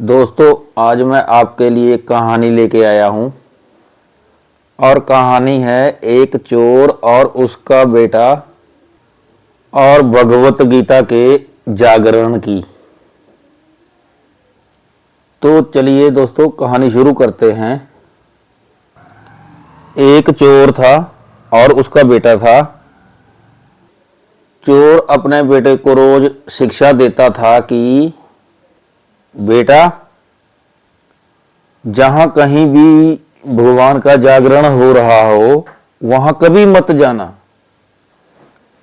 दोस्तों, आज मैं आपके लिए एक कहानी लेके आया हूँ और कहानी है एक चोर और उसका बेटा और भगवत गीता के जागरण की। तो चलिए दोस्तों, कहानी शुरू करते हैं। एक चोर था और उसका बेटा था। चोर अपने बेटे को रोज शिक्षा देता था कि बेटा, जहाँ कहीं भी भगवान का जागरण हो रहा हो वहाँ कभी मत जाना,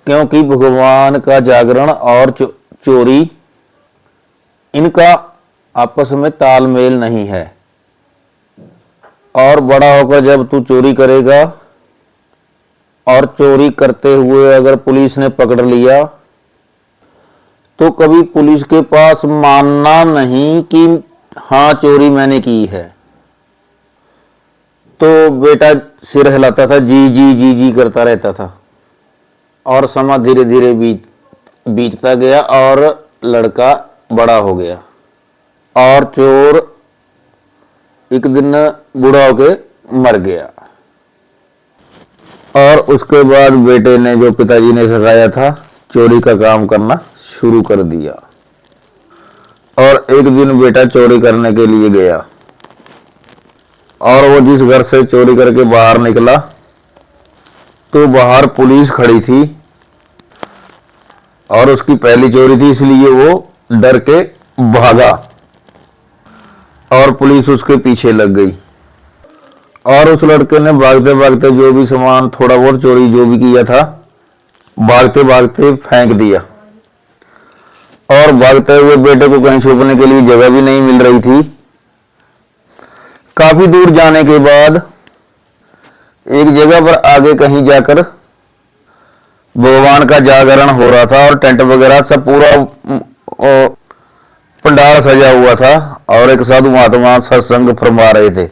क्योंकि भगवान का जागरण और चोरी इनका आपस में तालमेल नहीं है। और बड़ा होकर जब तू चोरी करेगा और चोरी करते हुए अगर पुलिस ने पकड़ लिया तो कभी पुलिस के पास मानना नहीं कि हाँ चोरी मैंने की है। तो बेटा सिर हिलाता था, जी जी जी जी करता रहता था। और समय धीरे धीरे बीतता गया और लड़का बड़ा हो गया और चोर एक दिन बूढ़ा होके मर गया। और उसके बाद बेटे ने, जो पिताजी ने सिखाया था, चोरी का काम करना शुरू कर दिया। और एक दिन बेटा चोरी करने के लिए गया और वो जिस घर से चोरी करके बाहर निकला तो बाहर पुलिस खड़ी थी और उसकी पहली चोरी थी, इसलिए वो डर के भागा और पुलिस उसके पीछे लग गई। और उस लड़के ने भागते भागते जो भी सामान थोड़ा बहुत चोरी जो भी किया था भागते भागते फेंक दिया। और भागते हुए बेटे को कहीं छुपने के लिए जगह भी नहीं मिल रही थी। काफी दूर जाने के बाद एक जगह पर आगे कहीं जाकर भगवान का जागरण हो रहा था और टेंट वगैरह सब पूरा पंडाल सजा हुआ था और एक साधु महात्मा सत्संग फरमा रहे थे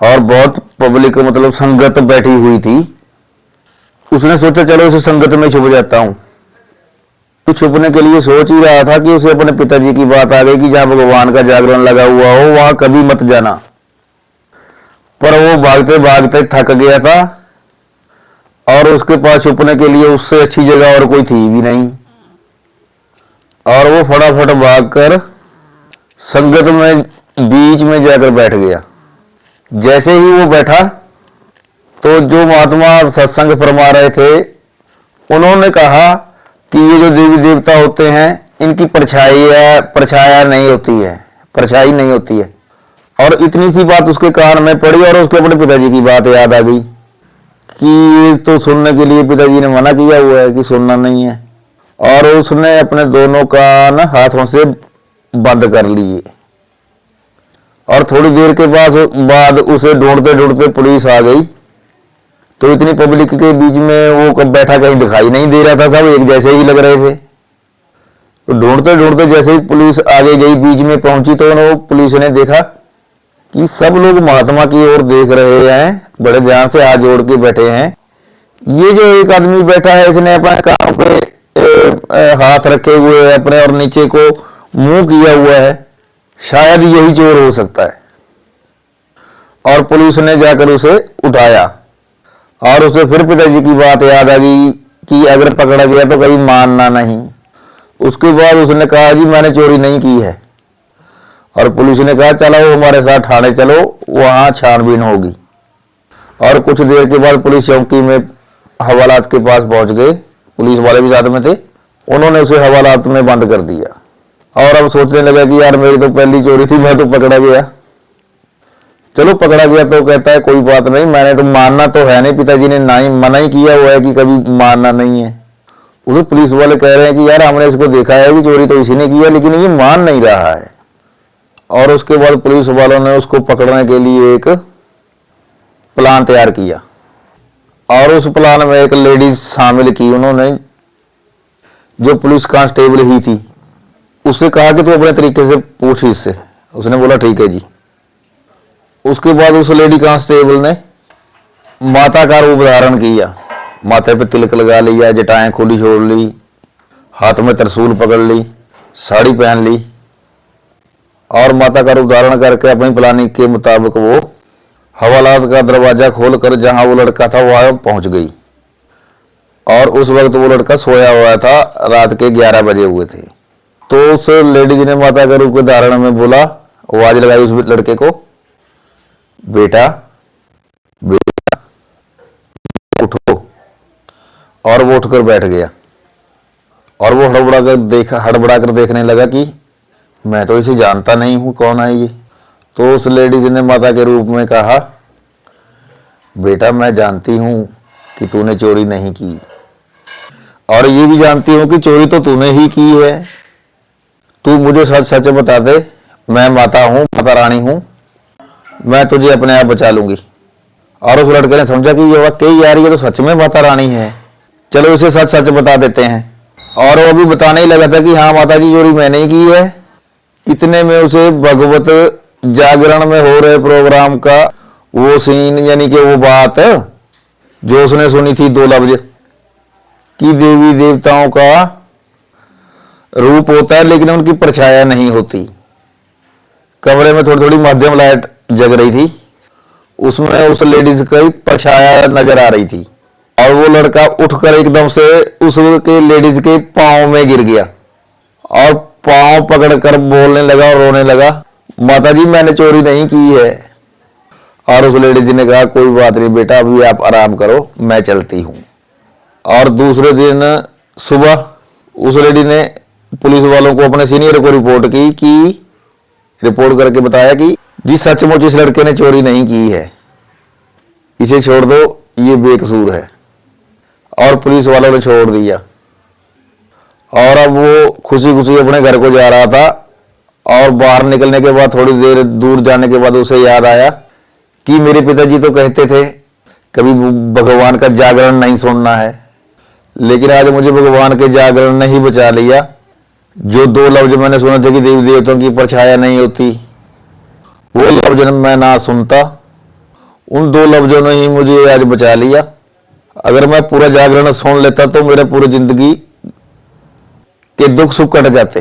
और बहुत पब्लिक, मतलब संगत बैठी हुई थी। उसने सोचा चलो इस संगत में छुप जाता हूं। तो छुपने के लिए सोच ही रहा था कि उसे अपने पिताजी की बात आ गई कि जहां भगवान का जागरण लगा हुआ हो वहां कभी मत जाना। पर वो भागते भागते थक गया था और उसके पास छुपने के लिए उससे अच्छी जगह और कोई थी भी नहीं। और वो फटाफट भागकर संगत में बीच में जाकर बैठ गया। जैसे ही वो बैठा तो जो महात्मा सत्संग फरमा रहे थे उन्होंने कहा कि ये जो देवी देवता होते हैं इनकी परछाई नहीं होती है। और इतनी सी बात उसके कान में पड़ी और उसके अपने पिताजी की बात याद आ गई कि ये तो सुनने के लिए पिताजी ने मना किया हुआ है कि सुनना नहीं है। और उसने अपने दोनों कान हाथों से बंद कर लिए और थोड़ी देर के बाद उसे ढूंढते ढूंढते पुलिस आ गई। तो इतनी पब्लिक के बीच में वो कब बैठा कहीं दिखाई नहीं दे रहा था, सब एक जैसे ही लग रहे थे। तो ढूंढते ढूंढते जैसे ही पुलिस आगे गई, बीच में पहुंची, तो पुलिस ने देखा कि सब लोग महात्मा की ओर देख रहे हैं, बड़े ध्यान से हाथ जोड़ के बैठे हैं। ये जो एक आदमी बैठा है इसने अपने कान पे हाथ रखे हुए है अपने और नीचे को मुंह किया हुआ है, शायद यही चोर हो सकता है। और पुलिस ने जाकर उसे उठाया और उसे फिर पिताजी की बात याद आ गई कि अगर पकड़ा गया तो कभी मानना नहीं। उसके बाद उसने कहा जी मैंने चोरी नहीं की है। और पुलिस ने कहा चलो हमारे साथ थाने चलो, वहां छानबीन होगी। और कुछ देर के बाद पुलिस चौकी में हवालात के पास पहुंच गए, पुलिस वाले भी साथ में थे। उन्होंने उसे हवालात में बंद कर दिया और अब सोचने लगा कि यार मेरी तो पहली चोरी थी, मैं तो पकड़ा गया। चलो पकड़ा गया तो कहता है कोई बात नहीं, मैंने तो मानना तो है नहीं, पिताजी ने नहीं मना ही किया हुआ है कि कभी मानना नहीं है। उधर पुलिस वाले कह रहे हैं कि यार हमने इसको देखा है कि चोरी तो इसी ने की है, लेकिन ये मान नहीं रहा है। और उसके बाद पुलिस वालों ने उसको पकड़ने के लिए एक प्लान तैयार किया और उस प्लान में एक लेडीज शामिल की उन्होंने, जो पुलिस कांस्टेबल ही थी। उससे कहा कि तू अपने तरीके से पूछ इससे। उसने बोला ठीक है जी। उसके बाद उस लेडी कांस्टेबल ने माता का रूप धारण किया, माथे पे तिलक लगा लिया, जटाएं खुली छोड़ ली, हाथ में त्रिशूल पकड़ ली, साड़ी पहन ली और माता का रूप धारण करके अपनी प्लानिंग के मुताबिक वो हवालात का दरवाजा खोलकर जहां वो लड़का था वहां पहुंच गई। और उस वक्त वो लड़का सोया हुआ था, रात के 11 बजे हुए थे। तो उस लेडीज ने माता के रूप के धारण में बोला, आवाज लगाई उस लड़के को, बेटा बेटा उठो। और वो उठकर बैठ गया और वो हड़बड़ा कर देखने लगा कि मैं तो इसे जानता नहीं हूं, कौन है ये। तो उस लेडीज ने माता के रूप में कहा, बेटा मैं जानती हूं कि तूने चोरी नहीं की, और ये भी जानती हूं कि चोरी तो तूने ही की है। तू मुझे सच सच बता दे, मैं माता हूं, माता रानी हूं, मैं तुझे अपने आप बचा लूंगी। और उस लड़के ने समझा कि ये वाकई यार ये तो सच में माता रानी है, चलो इसे सच सच बता देते हैं। और वो भी बताने ही लगा था कि हाँ माता जी चोरी मैंने ही की है। इतने में उसे भगवत जागरण में हो रहे प्रोग्राम का वो सीन, यानी कि वो बात जो उसने सुनी थी 2 लफ्ज कि देवी देवताओं का रूप होता है लेकिन उनकी परछाया नहीं होती। कमरे में थोड़ी थोड़ी मध्यम लाइट जग रही थी, उसमें उस लेडीज की परछाया नजर आ रही थी। और वो लड़का उठकर एकदम से उसके लेडीज के पांव में गिर गया और पांव पकड़कर बोलने लगा और रोने लगा, माता जी मैंने चोरी नहीं की है। और उस लेडीज ने कहा, कोई बात नहीं बेटा, अभी आप आराम करो, मैं चलती हूं। और दूसरे दिन सुबह उस लेडी ने पुलिस वालों को अपने सीनियर को रिपोर्ट करके बताया कि जी सचमुच इस लड़के ने चोरी नहीं की है, इसे छोड़ दो, ये बेकसूर है। और पुलिस वालों ने छोड़ दिया। और अब वो खुशी खुशी अपने घर को जा रहा था। और बाहर निकलने के बाद थोड़ी देर दूर जाने के बाद उसे याद आया कि मेरे पिताजी तो कहते थे कभी भगवान का जागरण नहीं सुनना है, लेकिन आज मुझे भगवान के जागरण ने ही बचा लिया। जो 2 लफ्ज मैंने सुने थे कि देवी देवताओं की परछाया नहीं होती, वो लफ्ज मैं ना सुनता, उन 2 लफ्जों ने ही मुझे आज बचा लिया। अगर मैं पूरा जागरण सुन लेता तो मेरे पूरी जिंदगी के दुख सुख कट जाते।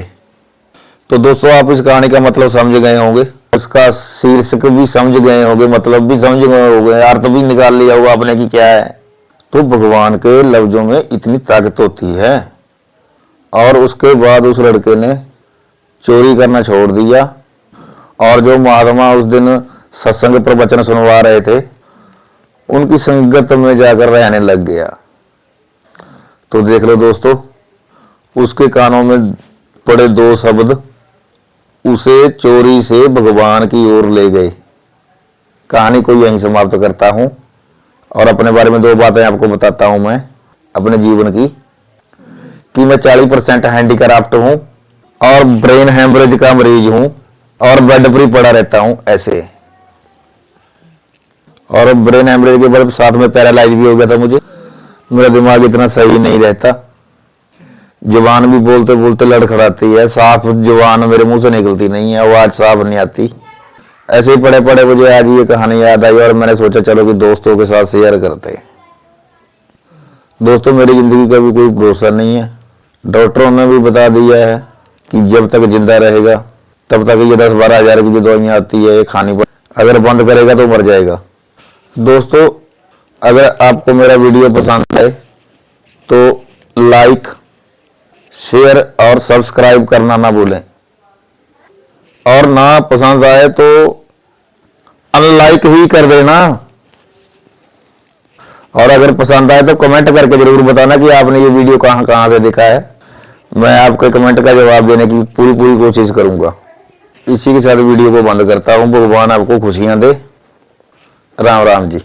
तो दोस्तों आप इस कहानी का मतलब समझ गए होंगे, इसका शीर्षक भी समझ गए होंगे, मतलब भी समझ गए होंगे, अर्थ भी निकाल लिया होगा आपने कि क्या है। तो भगवान के लफ्जों में इतनी ताकत होती है। और उसके बाद उस लड़के ने चोरी करना छोड़ दिया और जो महात्मा उस दिन सत्संग प्रवचन सुनवा रहे थे उनकी संगत में जाकर रहने लग गया। तो देख लो दोस्तों, उसके कानों में पड़े 2 शब्द उसे चोरी से भगवान की ओर ले गए। कहानी को यहीं समाप्त करता हूं और अपने बारे में 2 बातें आपको बताता हूं मैं अपने जीवन की, कि मैं 40% हैंडीक्राफ्ट हूं और ब्रेन हेमरेज का मरीज हूं और बेड पर पड़ा रहता हूं ऐसे। और ब्रेन हेमरेज के बाद साथ में पैरालाइज भी हो गया था मुझे, मेरा दिमाग इतना सही नहीं रहता, जुबान भी बोलते बोलते लड़खड़ाती है, साफ जुबान मेरे मुंह से निकलती नहीं है, आवाज साफ नहीं आती। ऐसे ही पड़े पड़े मुझे आज ये कहानी याद आई और मैंने सोचा चलो कि दोस्तों के साथ शेयर करते। दोस्तों मेरी जिंदगी का भी कोई भरोसा नहीं है, डॉक्टरों ने भी बता दिया है कि जब तक जिंदा रहेगा तब तक ये 10-12 हज़ार की जो दवाइयाँ आती है ये खानी पड़, अगर बंद करेगा तो मर जाएगा। दोस्तों अगर आपको मेरा वीडियो पसंद आए तो लाइक शेयर और सब्सक्राइब करना ना भूलें, और ना पसंद आए तो अनलाइक ही कर देना। और अगर पसंद आए तो कमेंट करके जरूर बताना कि आपने ये वीडियो कहां कहां से देखा है, मैं आपके कमेंट का जवाब देने की पूरी कोशिश करूंगा। इसी के साथ वीडियो को बंद करता हूं। भगवान आपको खुशियां दे। राम राम जी।